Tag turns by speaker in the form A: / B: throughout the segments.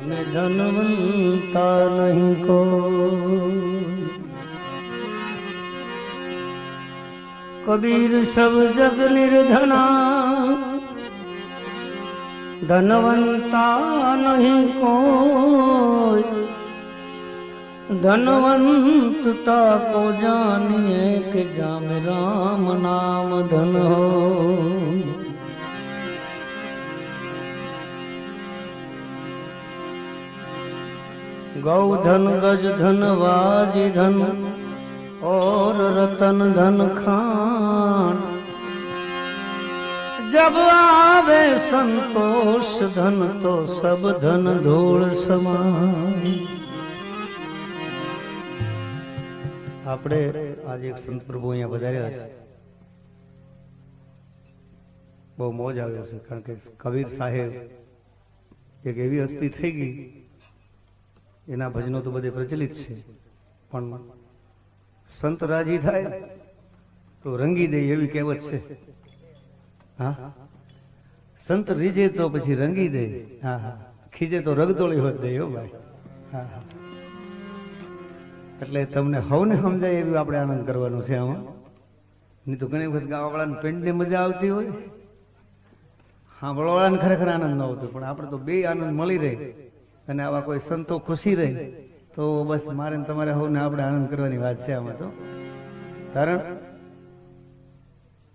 A: मैं धनवंता नहीं को कबीर सब जग निर्धना धनवंता नहीं को धनवंतता को जानिए कि जाम राम नाम धन हो। गौधन गज धन वाजी धन और रतन धन खान जब आवे संतोष धन तो सब धन धूल समान। આપણે આજે એક સંત પ્રભુ અહીંયા વધાર્યા છે, બહુ મોજ આવ્યો છે, કારણ કે કબીર સાહેબ એક એવી હસ્તી થઈ ગઈ, એના ભજનો તો બધે પ્રચલિત છે, પણ સંત રાજી થાય તો રંગી દે એવી કહેવત છે। હા, સંત રીજે તો પછી રંગી દે, હા હા, ખીજે તો રગદોળી હોત દે હો ભાઈ। હા હા, એટલે તમને હવને સમજાય એવી આપણે આનંદ કરવાનો છે આમાં। નહીં તો ઘણી વખત ગાવાવાળાને પેન્ટની મજા આવતી હોય, સાંભળવાળાને ખરેખર આનંદ ન આવતો, પણ આપણે તો બે આનંદ મળી રહે અને આવા કોઈ સંતો ખુશી રહે તો બસ મારે તમારે હવને આપણે આનંદ કરવાની વાત છે આમાં। તો કારણ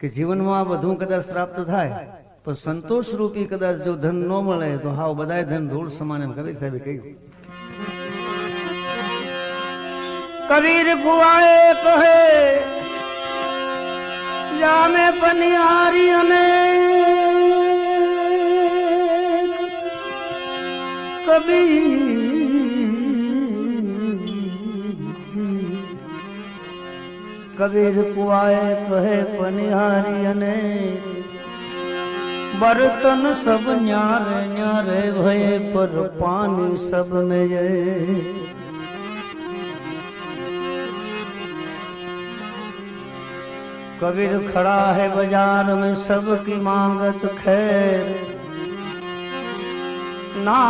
A: કે જીવનમાં આ બધું કદાચ પ્રાપ્ત થાય પણ સંતોષ રૂપી કદાચ જો ધન ન મળે તો હાવ બધાય ધન ધૂળ સમાન એમ કબીર સાહેબે કહ્યું। कबीर गुआए कहे जामे पनिहारी अनेक कबीर कुआए कहे पनिहारी अनेक बर्तन सब न्यारे न्यारे भये पर पानी सब में ये। कबीर खड़ा है बाजार में सबकी मांगत खैर ना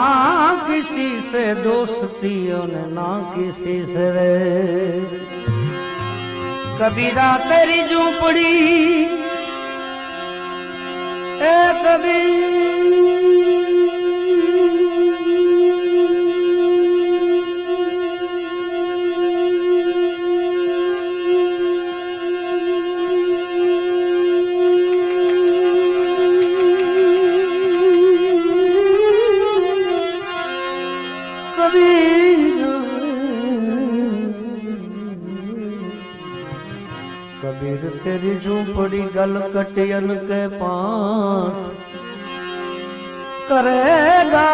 A: किसी से दोस्ती ने ना किसी से वैर। कबीरा तेरी झूपड़ी ए कबीर कबीर तेरी झूपड़ी गलकटियन के पास करेगा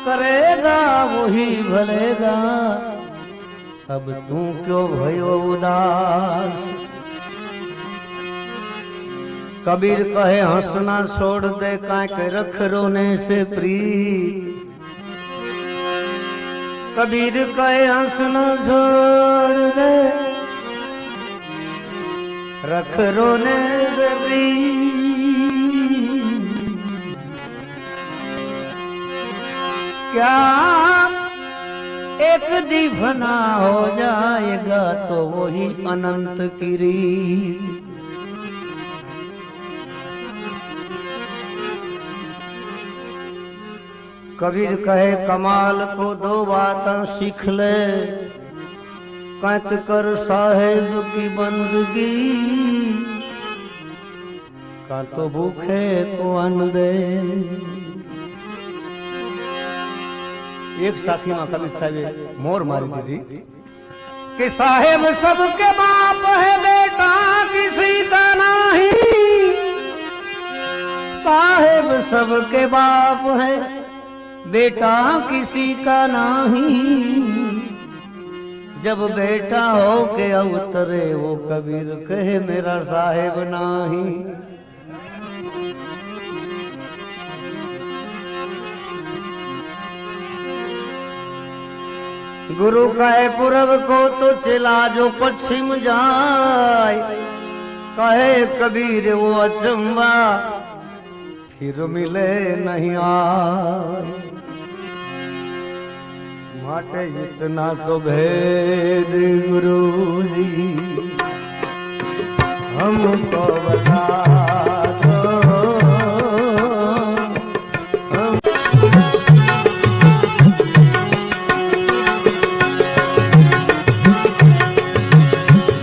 A: करेगा वही भरेगा अब तू क्यों भयो उदास। कबीर कहे हंसना छोड़ दे कांक रख रोने से प्रीत। कबीर कहे हंसना छोड़ दे रख रोने से प्रीत। क्या एक दीफना हो जाएगा तो वही अनंत की रीत। कबीर कहे कमाल को दो बातें सीख ले कैत कर साहेब की बंदगी का तो भूखे को अन्न दे। एक साथी में कबीर साहब मोर मारी थी कि साहेब सबके बाप है बेटा किसी का नहीं। साहेब सबके बाप है बेटा किसी का नहीं। जब बेटा हो के उतरे वो कबीर कहे मेरा साहेब नाही। गुरु कहे पूरब को तो चला जो पश्चिम जाए। कहे कबीर वो अचंबा फिर मिले नहीं आए। माटे इतना तो भेद गुरु जी हमको बता दो।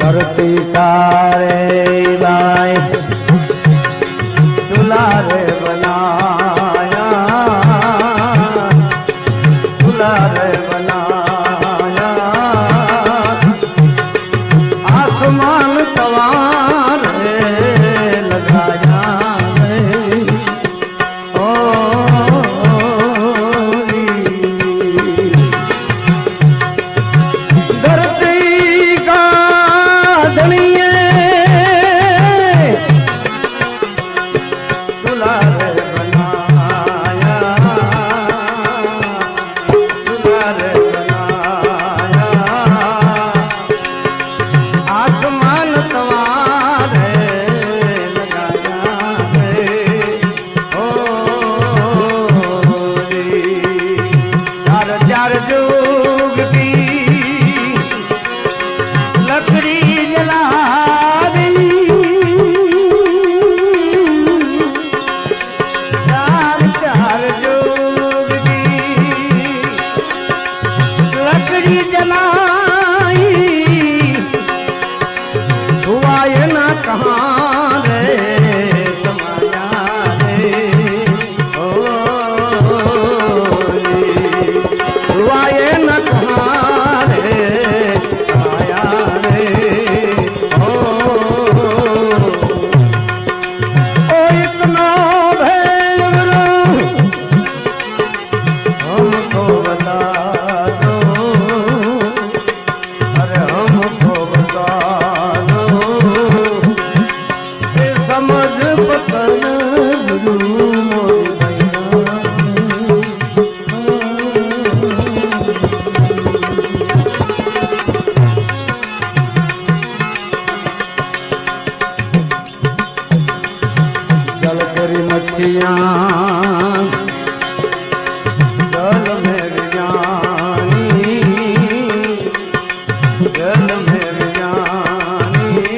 A: धरती तारे बाई चूल्हा रे बनाया, चूल्हा रे बनाया, आसमान तवार रे लगाया रे। ओ धरती का धनिये चूल्हा रे बनाया, चूल्हा रे बनाया, आसमान तवार लगाया रे। ओ चार चार जुग की लकड़ी जला दी, चार चार जुग की लकड़ी जलाई, हुआ ये ना कहाँ रे समाया रे। ओ हुआ ये ना कहाँ रे समाया रे। ओ इतना भैर हमको बता दो, अरे हमको बता दो, ये समझ पतन गुरु मोर भैया। जल करी मछियाँ जल में विज्ञानी, जल में विज्ञानी,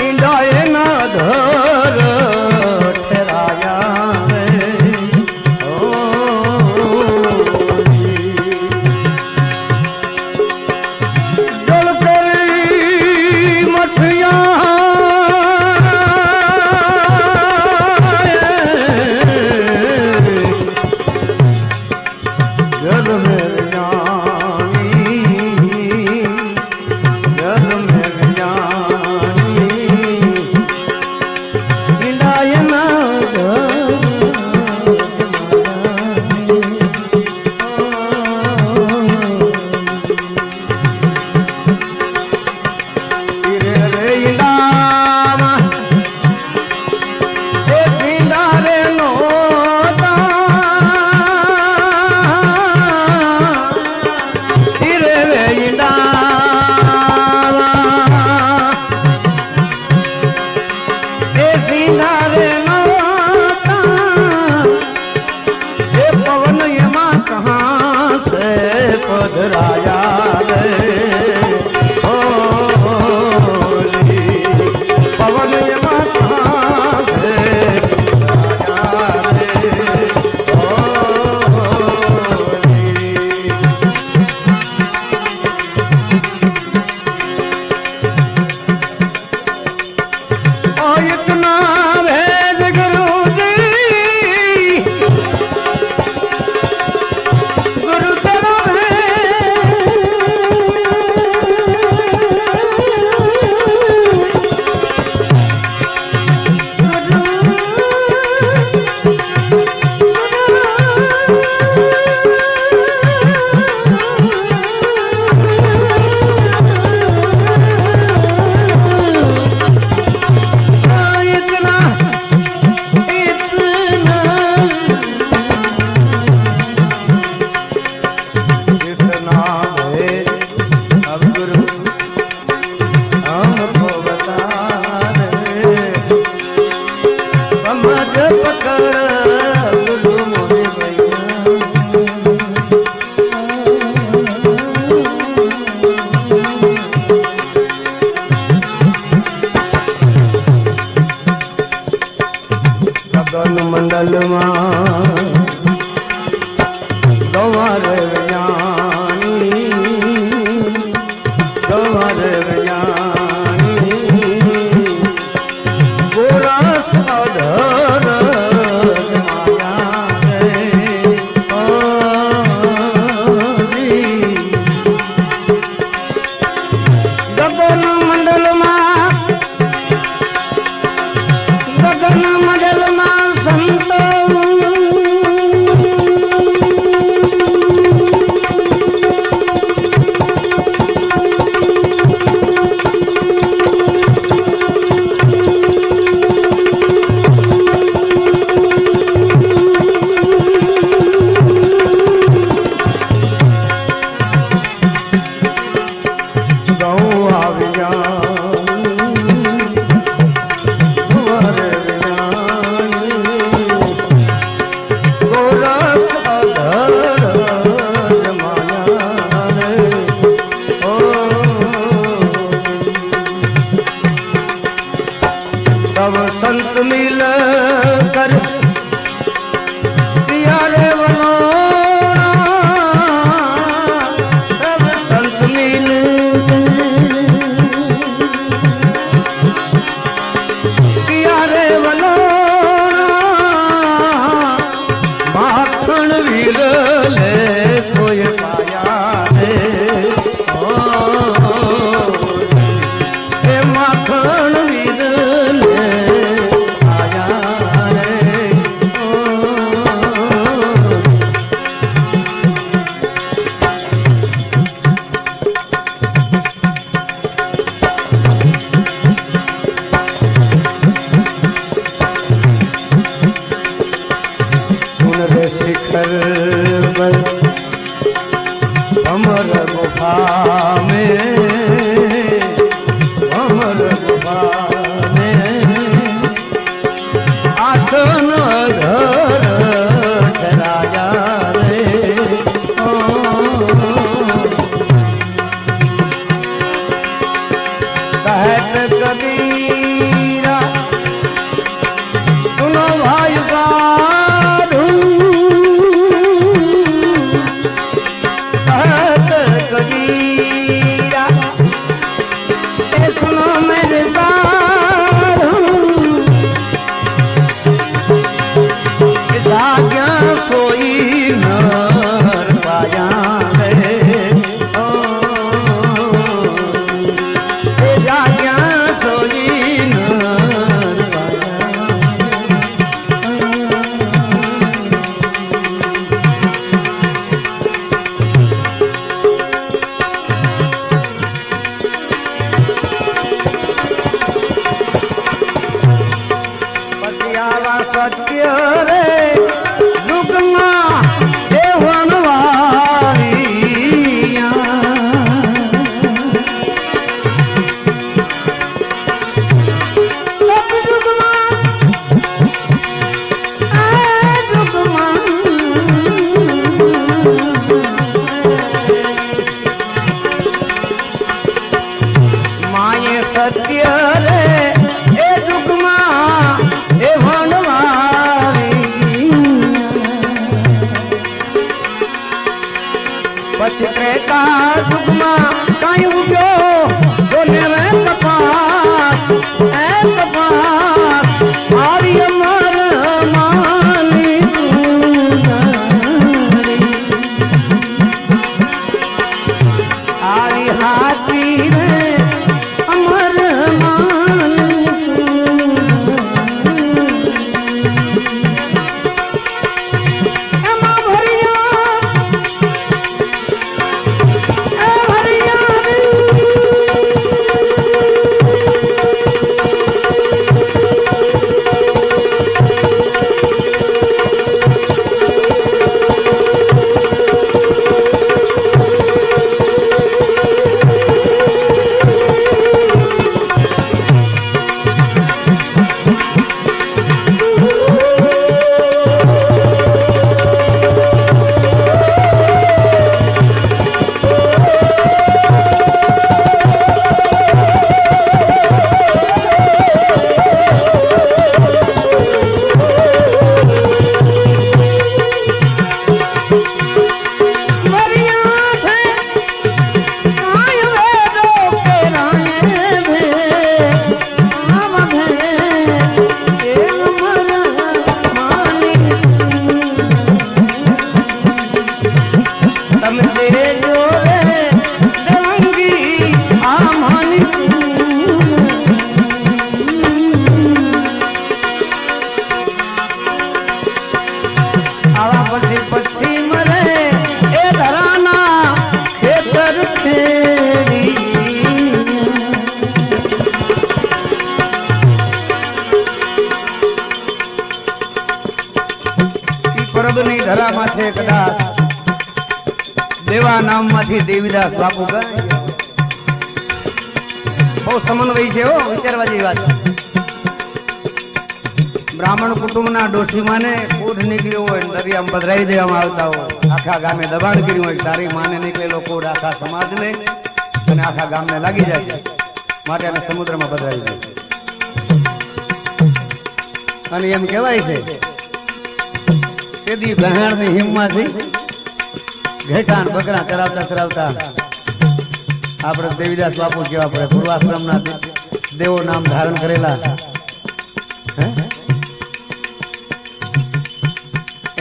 A: इंडाए ना धर ठहराया रे। ओ जल करी मछियाँ जल में विज्ञानी, जल में विज्ञानी, इंडाए ना रे इंडामा ए सींदा रे नोता, रे इंडामा ए सींदा रे नोता, ये पवन यमा कहाँ से पधराया रे। ओ पवन यमा कहाँ से पधराया रे। ओ इतना भेद गुरु जी, गुरु तेरा भेद कर बल अमर गुफा में, अमर गुफा में आसन घर राजा रे। कहत कबीरा सुनो भाई साधु, कहत कबीरा ए सुनो मेरे साधु, जाग्या सोई नर पाया रे। जाग्या सोई नर पाया। पतियावा सत्य रे जुगमा देवन वारिया, सब जुगमा जुगमा माये सत्य रे ए जुगमा ए भनवारी। પછી ત્રેતા યુગમાં કાંઈ ઉગ્યો જોને રે કપાસ, એ કપાસ આવી અમર માની આવી હાથી રે અમર માની એમાં ભર્યા પરબની ધરા માથે કદાચ દેવા નામ માંથી દેવીદાસ બાપુ ગાય. બહુ સમન્વય છે હો, વિચારવા જેવી વાત. બ્રાહ્મણ કુટુંબના ડોશીમાને કોઢ નીકળ્યો હોય, દરિયામાં પધરાવી દેવામાં આવતા હોય, આખા ગામે દબાણ કર્યું હોય, તારી માને નીકળેલો કોઢ આખા સમાજને અને આખા ગામને લાગી જાય છે, માટે એને સમુદ્રમાં પધરાવી દે. અને એમ કહેવાય છે તેદી બહેણની હિમમાંથી ઘેટાન બકરા ચરાવતા ચરાવતા આપણે દેવીદાસ બાપુ કેવા પડે, પૂર્વાશ્રમના દેવો નામ ધારણ કરેલા,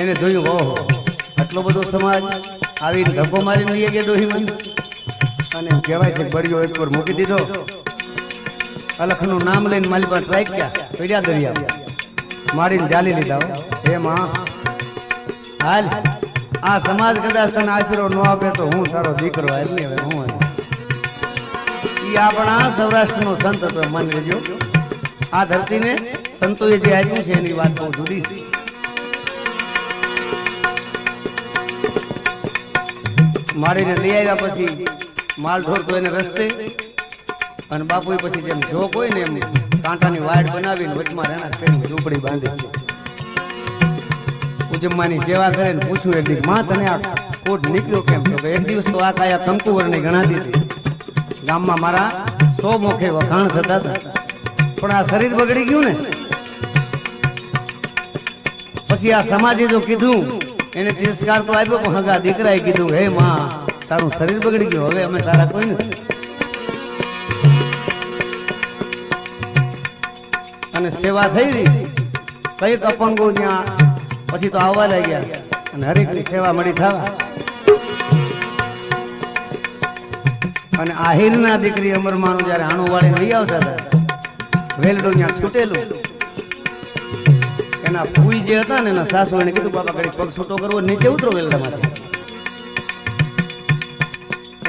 A: એને જોયું ઓહો આટલો બધો સમાજ આવી ધક્કો મારીને લઈ ગયા દોહીમાં. અને કહેવાય છે બળિયો એક પર મૂકી દીધો, અલખનું નામ લઈને મારી પાસે ટ્રાઈક ગયા, પડ્યા દરિયા મારીને જાલી લીધા. એમાં હાલ આ સમાજ કદાચ તને આશરો ન આપે તો હું સારો દીકરો એટલે હવે હું ઈ આપણા સૌરાષ્ટ્રનો સંત હતો, માની લેજો. આ ધરતીને સંતોએ જે આપ્યું છે એની વાત બહુ જુદી છે. મારીને લઈ આવ્યા પછી માલ ઢોરતો એને રસ્તે અને બાપુએ પછી જેમ જોક હોય ને એમ કાંટાની વાડ બનાવીને વચમાં રહેણા કરીને ઝૂંપડી બાંધી ઉજમ્માની સેવા કરે ને પૂછ્યું એક દિવસ માં તને આ કોટ નીકળ્યો કેમ? તો એક દિવસ તો આ કાયા કંકુવરની ગણાતી હતી, ગામમાં મારા 100 મોખે વખાણ થતા હતા, પણ આ શરીર બગડી ગયું ને પછી આ સમાજે જો કીધું એને તિરસ્કાર તો આપ્યો, પણ હગા દીકરાએ કીધું હે માં તારું શરીર બગડી ગયું, હવે અમે તારા કોઈ નથી. અને સેવા થઈ રહી, કઈક અપંગો ત્યાં પછી તો આવવા લાગ્યા અને હરેકની સેવા મળી થવા. અને આહિરના દીકરી અમરમાનું જયારે આણું વાળીને લઈ આવતા હતા, વેલડું ત્યાં છૂટેલું, એના ફૂઈ જે હતા ને એના સાસુ એને કીધું બાપા ઘડી પગ છૂટો કરવો, નીચે ઉતરો વેલડામાંથી.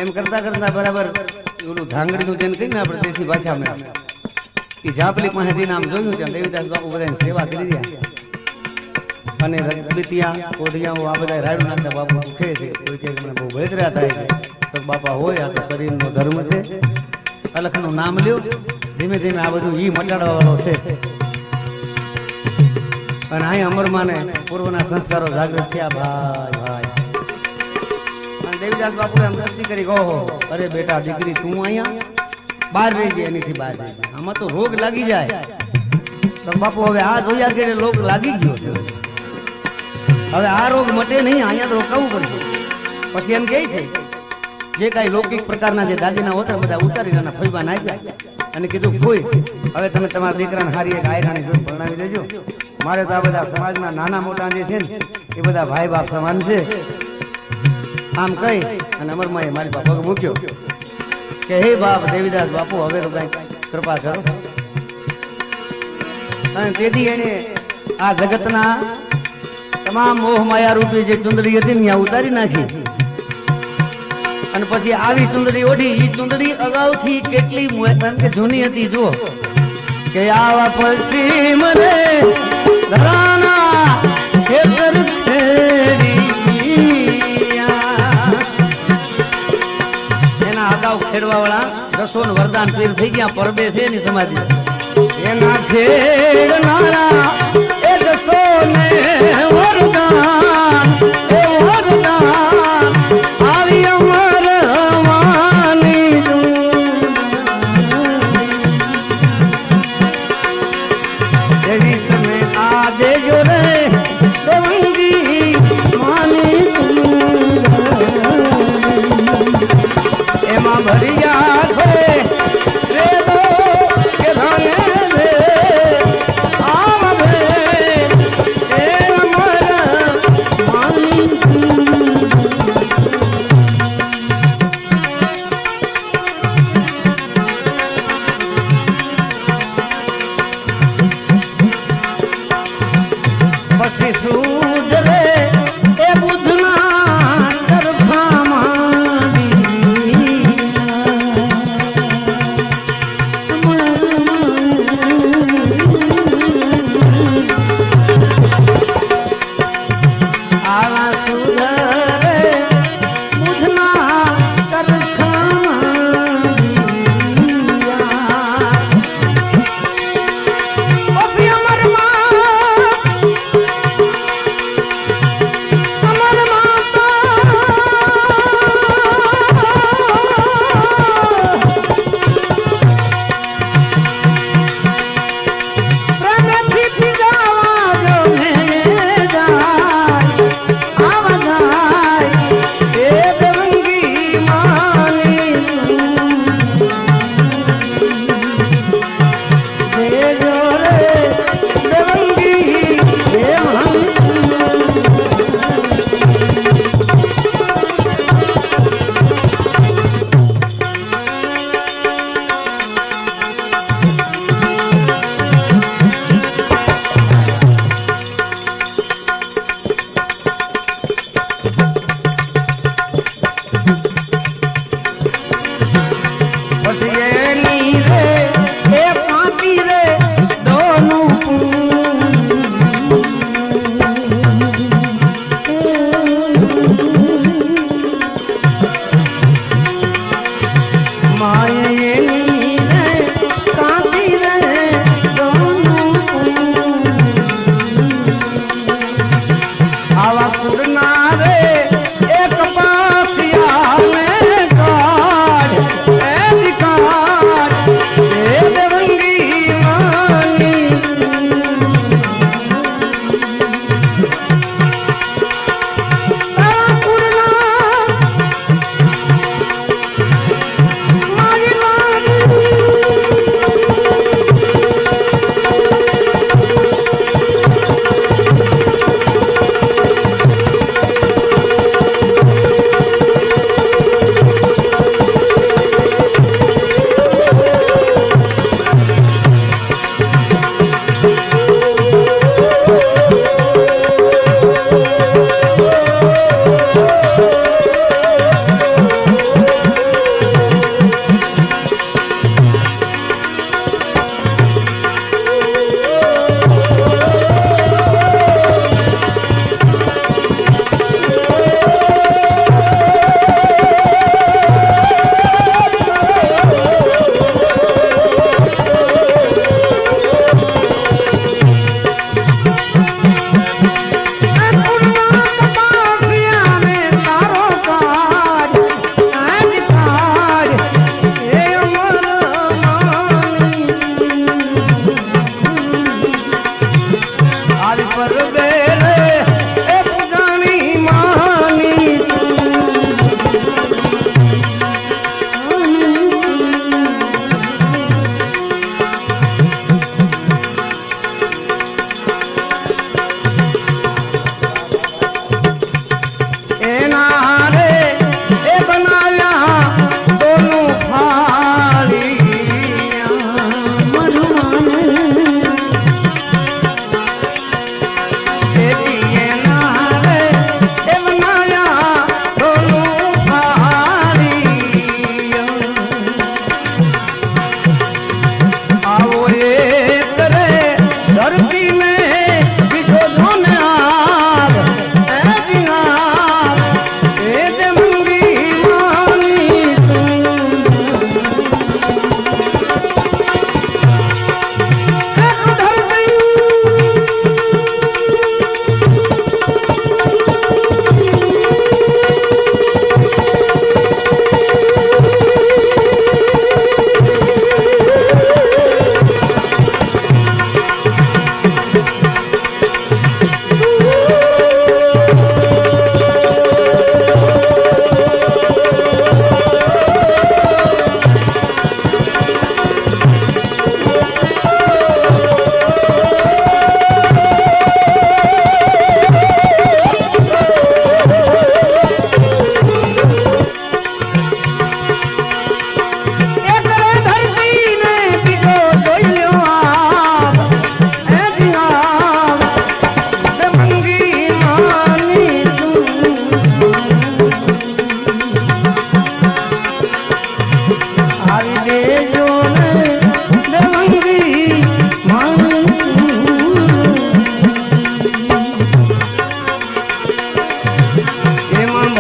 A: એમ કરતા કરતા બરાબર ઓલું ધાંગડીનું જેને કહીને આપણે દેશી ભાષામાં એ ઝાપલી પાસેથી નામ જોયું ત્યાં દેવીદાસ બાપુ બધાની સેવા કરી રહ્યા અને રજબીતિયા કોઢિયાઓ આ બધા રાયડું નાખતા બાપુ દુખે છે, કોઈ કે મને બહુ બળતરા થાય છે. તો બાપા હોય આ તો શરીરનો ધર્મ છે, અલખનું નામ લ્યો, ધીમે ધીમે આ બધું ઈ મટાડવા વાળો છે. અને અહીં અમરમાને પૂર્વના સંસ્કારો જાગૃત થયા. ભાઈ ભાઈ અને દેવીદાસ બાપુ એમ દ્રષ્ટિ કરી કહો, અરે બેટા દીકરી તું અહીંયા બહાર રહી જાય, એનીથી બહાર રહી જાય, આમાં તો રોગ લાગી જાય. તો બાપુ હવે આ જોયા કે રોગ લાગી ગયો છે, હવે આ રોગ મટે નહીં, અહીંયા તો રોકાવું પડશે. પછી એમ કહે છે જે કાંઈ લૌકિક પ્રકારના જે દાગીના હોતા બધા ઉતારી એના ફોઈબા નાખ્યા અને કીધું ફોઈ હવે તમે તમારા દીકરાને હારી એક આયરાની જોઈ પરણાવી દેજો. મારે તો આ બધા સમાજના નાના મોટા જે છે ને એ બધા ભાઈ બાપ સમાન છે. આમ કહી અને અમરમાએ મારી પાસે પગ મૂક્યો કે હે બાપ દેવીદાસ બાપુ હવે તો કઈ કૃપા કરો. અને તેથી એને આ જગતના તમામ મોહ માયા રૂપી જે ચુંદડી હતી ને ઉતારી નાખી અને પછી આવી ચુંદડી ઓઢી. એ ચુંદડી અગાઉથી કેટલી કે જૂની હતી જુઓ કે આવા પછી મને ધરાના ખેતર એના અગાઉ ખેડવા વાળા રસોન વરદાન પીર થઈ ગયા, પરબે છે ની સમાધિ એના ખેડનારા એ રસોને વરદાન એ વરદાન આવી અમર માની દેવી તમે આ દેજો રે દેવંગી માની એમાં ભરિયા છે રેદો કે ધાને રે આમ ભે એ અમર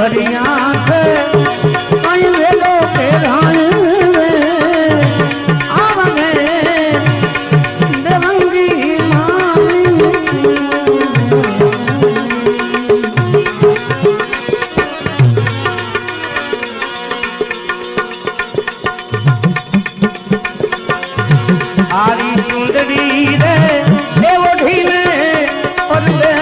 A: बढ़िया से आई वेलो के राय आवगे देवंगी आरी सुंदरी रे देवो ढीले और दे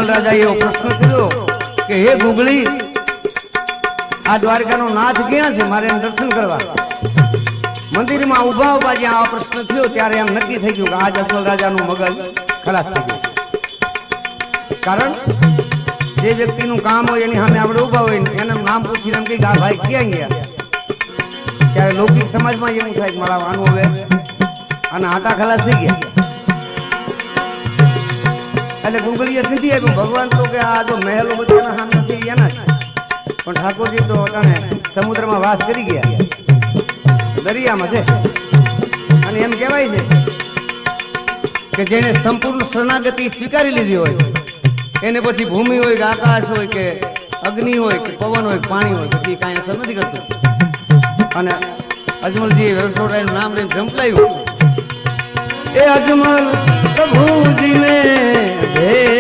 A: અજમલ રાજાએ એવો પ્રશ્ન કર્યો કે હે ગુગળી, આ દ્વારકાનો નાથ ક્યાં છે? મારે એમ દર્શન કરવા. મંદિરમાં ઉભા ઉભા જ્યાં આ પ્રશ્ન થયો ત્યારે એમ નક્કી થઈ ગયું કે આજ અજમલ રાજાનું મગજ ખલાસ થઈ ગયું. કારણ જે વ્યક્તિનું કામ હોય એની સામે આપણે ઉભા હોય એનું નામ પૂછીને એમ કઈ આ ભાઈ ક્યાં ગયા? ત્યારે લૌકિક સમાજમાં એવું થાય કે મારા આનું હવે આના આટા ખલાસ થઈ ગયા. એટલે ગુગળીએ સીધી આપ્યું, ભગવાન તો કે આ જો મહેલો બધાના સામે છે એના જ, પણ ઠાકોરજી તો અટાણે સમુદ્રમાં વાસ કરી ગયા, દરિયામાં છે. અને એમ કહેવાય છે કે જેને સંપૂર્ણ શરણાગતિ સ્વીકારી લીધી હોય એને પછી ભૂમિ હોય કે આકાશ હોય કે અગ્નિ હોય કે પવન હોય કે પાણી હોય પછી કાંઈ અસર નથી કરતું. અને અજમલજી રસોડાનું નામ લઈને ઝંપલાયું, એ અજમલ પ્રભુજીને ભેટવા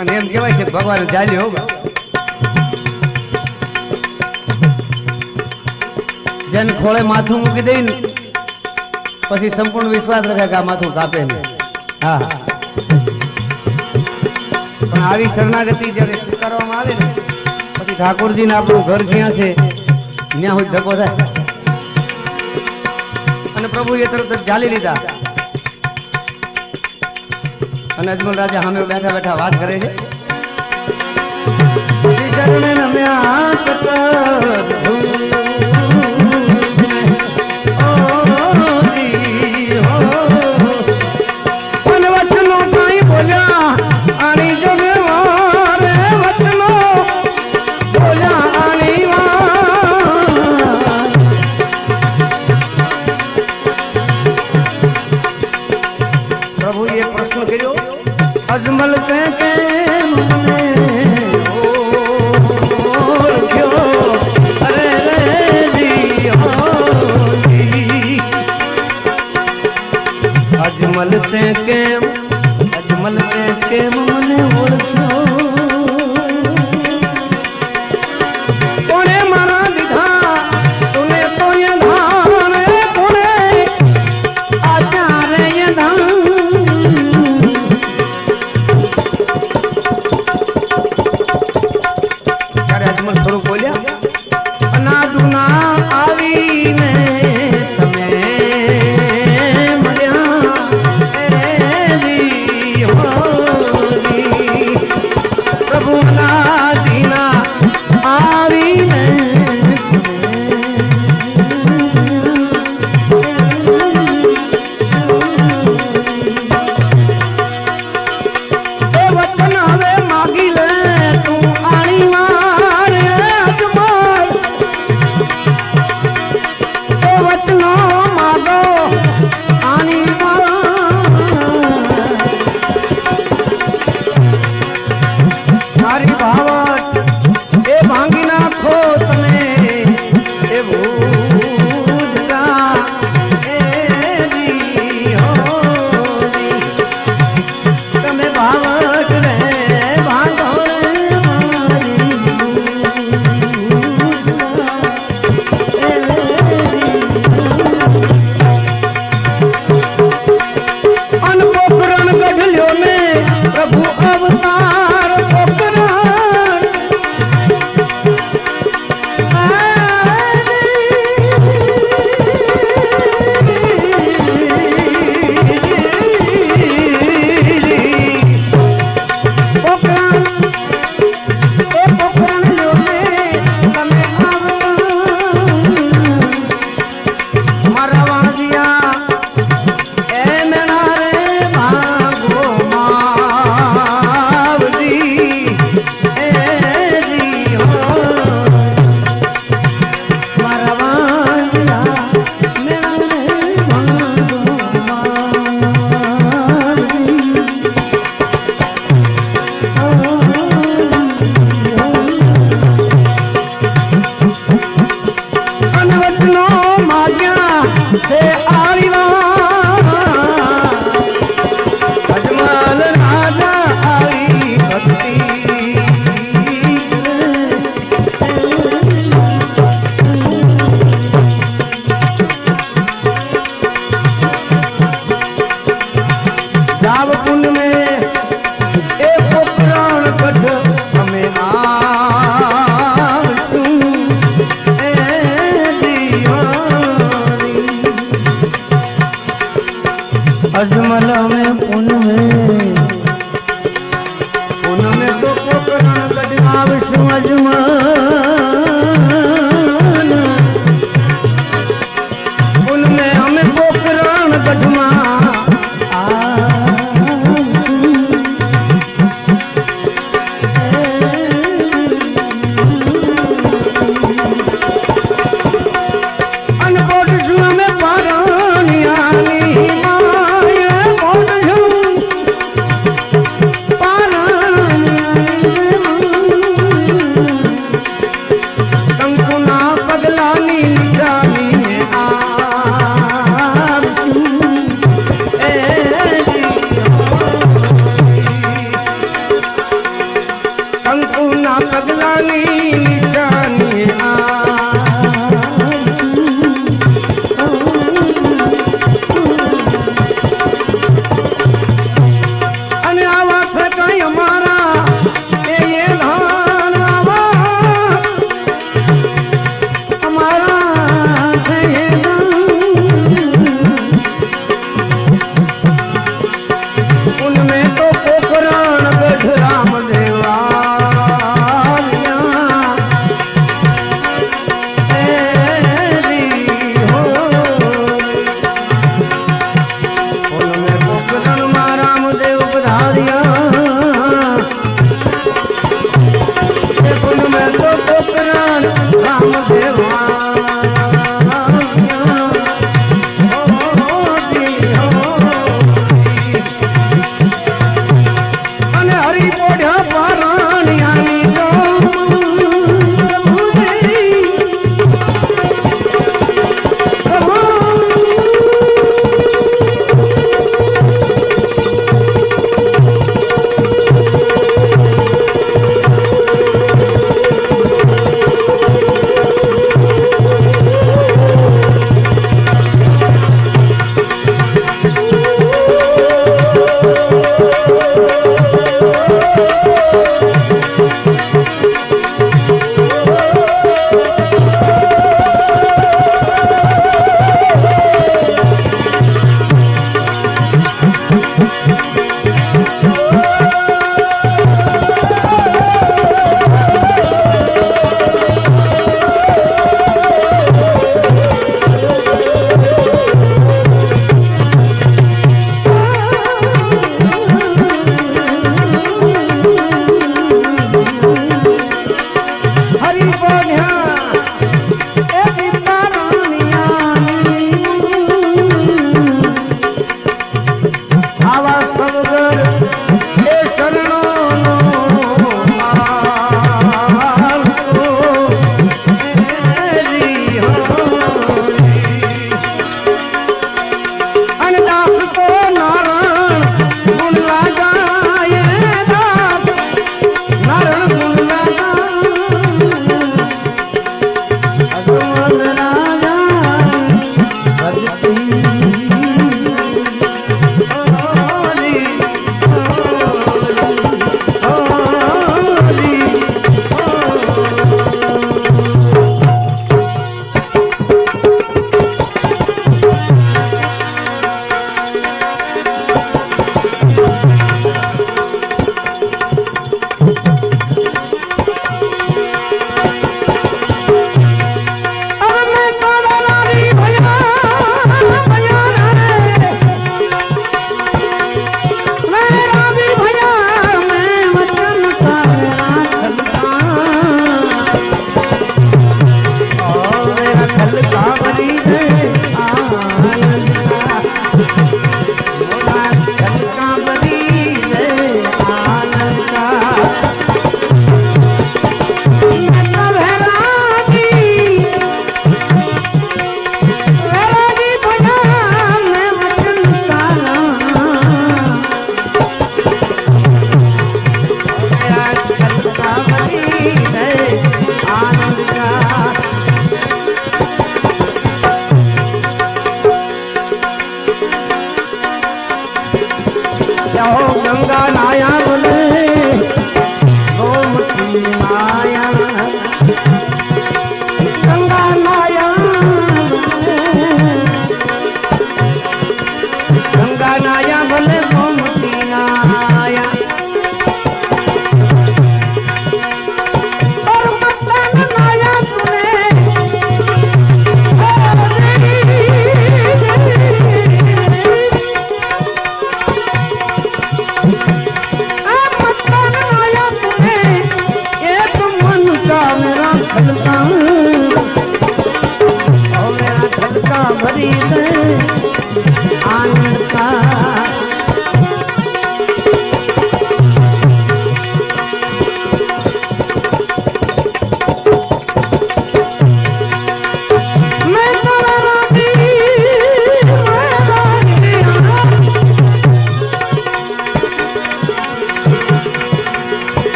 A: અને એમ કહેવાય છે ભગવાન ચાલ્યો હોગા. જેને ખોળે માથું મૂકી દઈ ને પછી સંપૂર્ણ વિશ્વાસ રાખે કે આ માથું કાપે ને. હા, પણ આવી શરણાગતિ જયારે સ્વીકારવામાં આવે ને પછી ઠાકોરજીને આપણું ઘર ક્યાં છે ત્યાં હોય ધક્કો થાય. અને પ્રભુએ તરત જ ચાલી લીધા. અને અજમલ રાજા સામે બેઠા બેઠા વાત કરે છે, પ્રભુએ પ્રશ્ન કર્યો, અજમલ કે અજમલ તે કેમ મને ઓળખ્યો? કોને મારા દીધા તુને તો યધાન, કોને આચાર્ય યધાન. ત્યારે અજમલ થોડું બોલ્યા, અનાદુના આવીને તમે મળ્યા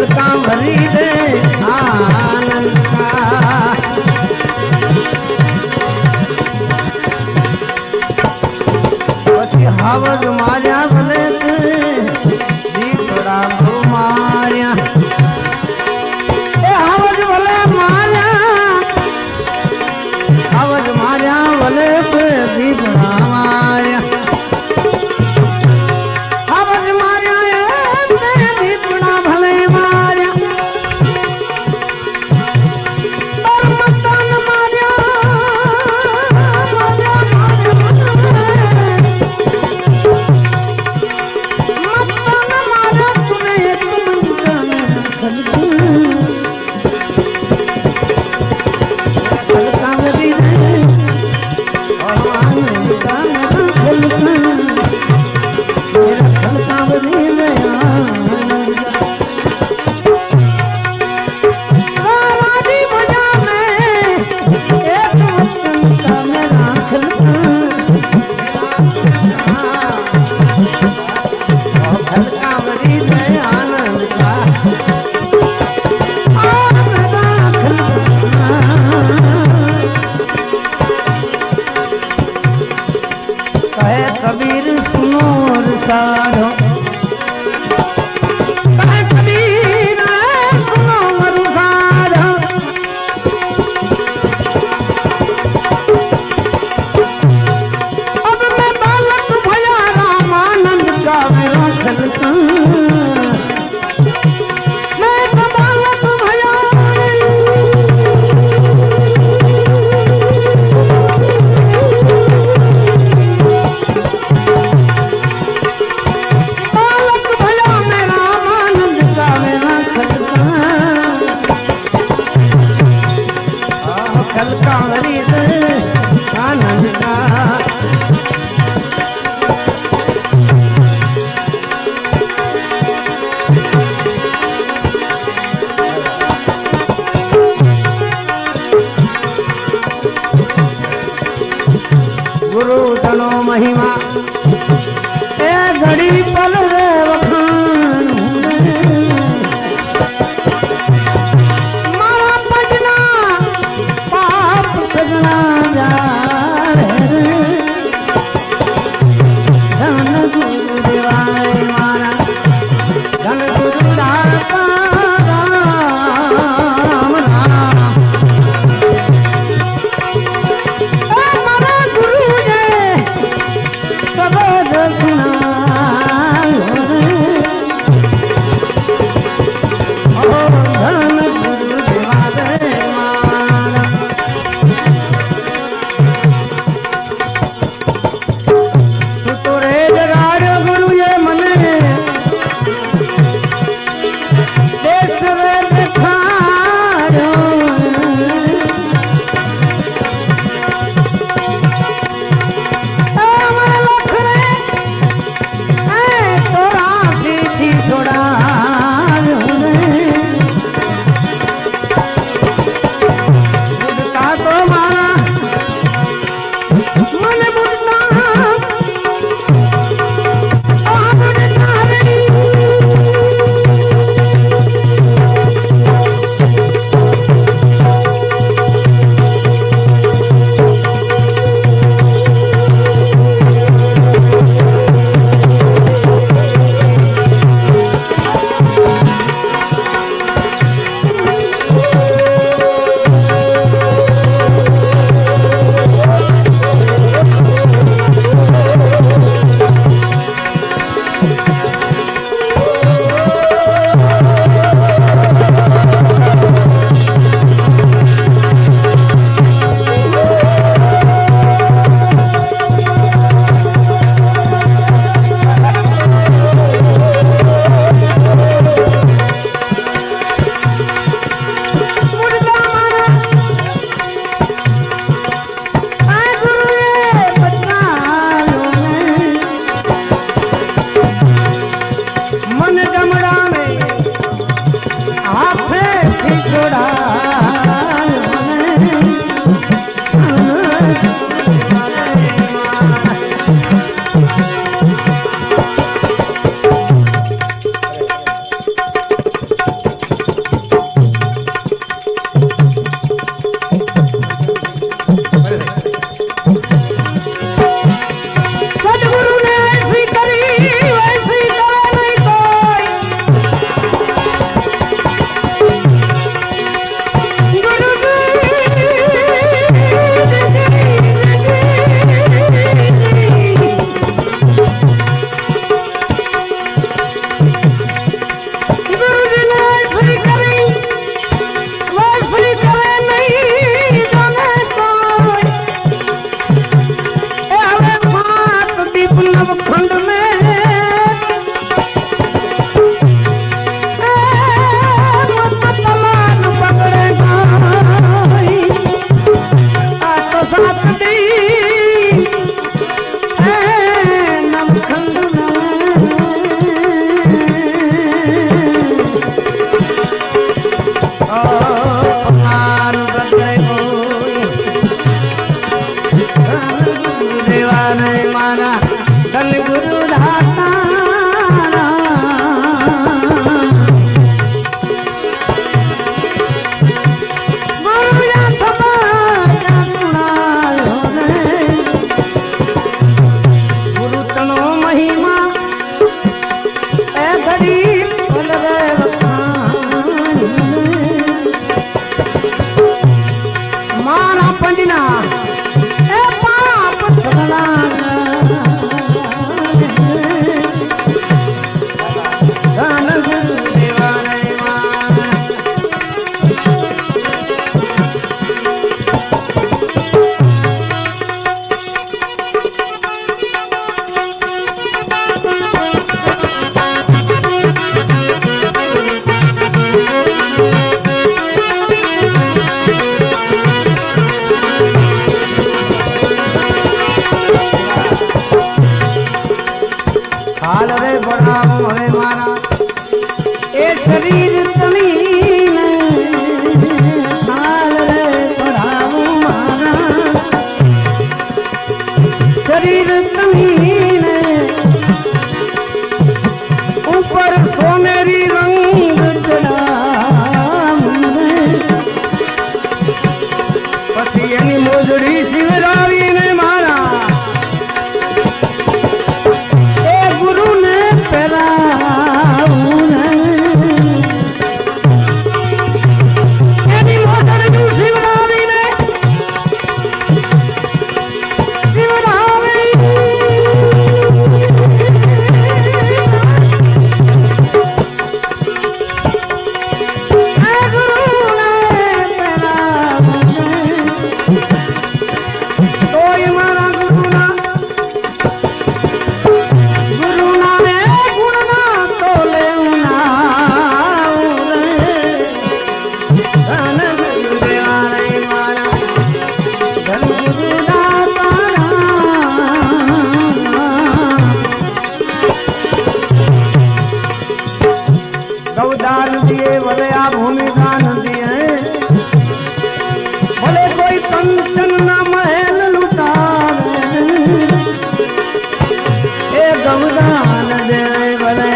A: खलका भरी दे आनंद का हावज मारिया भले दीपड़ा को मारिया हावज भले मारिया हावज मारिया भले दीपड़ा मारिया हावज मारिया दीपड़ा भले मारिया और मतन मारिया कबीर सुनो साधो कबीर सुनो साधो अब मैं बालक भया रामानंद का मेरा खलका मैं तो बालक भया खलका हरी आनंद का गुरु तनो महिमा ए घड़ी पल रे वखान मारा पजना पाप सजना जा धन गुरु देवाय मारा धन गुरु दाता राम राम मारा गुरु जे सब सुना साथ दी नमखंड माना धन गुरु दाता गुरु या समाज सुनायो रे गुरु तनो महिमा ए घड़ी बोल रे माना पंडिना ए पाप सगला हाल रे बढ़ाओ हवे मारा ए शरीर तमीन हाल रे बढ़ाओ मारा शरीर तमीन ऊपर सोनेरी रंग चढ़ाम पति एनी मोजड़ी शिवरावी ने मारा दान दिए भले आप भूमि दान दिए भले कोई कंचन न महल लुटावे ए गवदान दे भले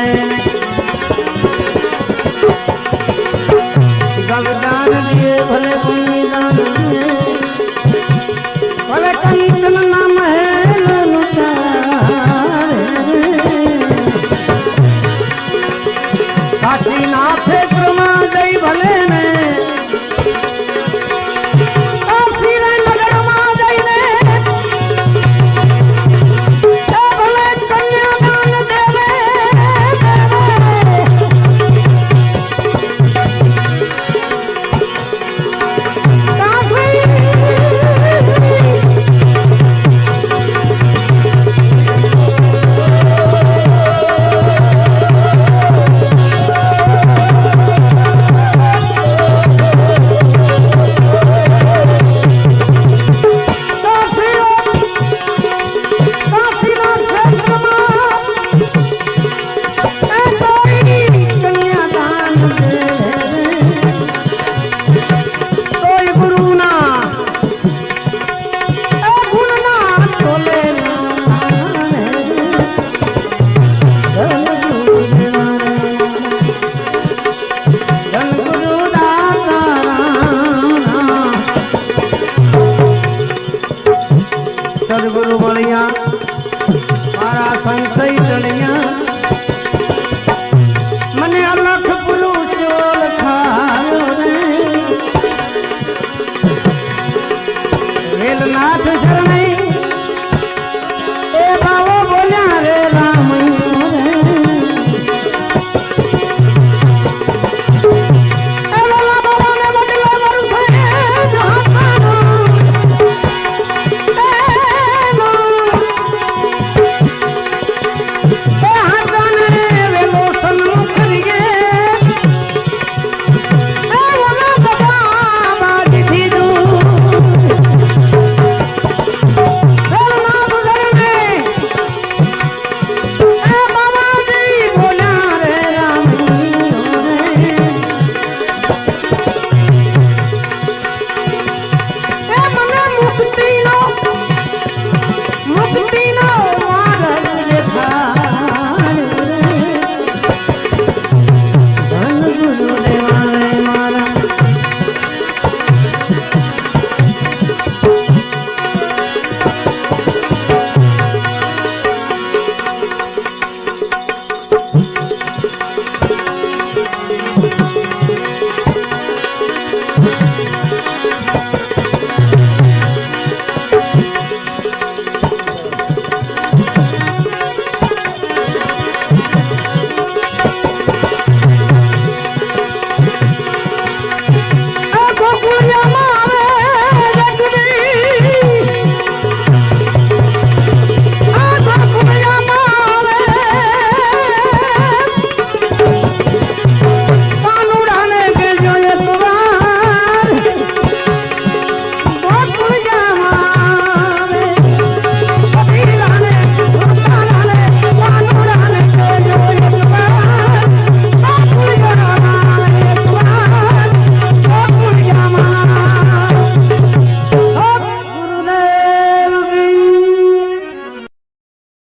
A: गवदान दिए भले भूमि दान दिए भले कंचन न महल लुटावे काशीना क्षेत्र में गई भले ने काशी नगर में गई ने भले कन्यादान देवे सदगुरु बलिया मारा संशय टलिया मने अलख पुरुषो लखायो रे वेलनाथ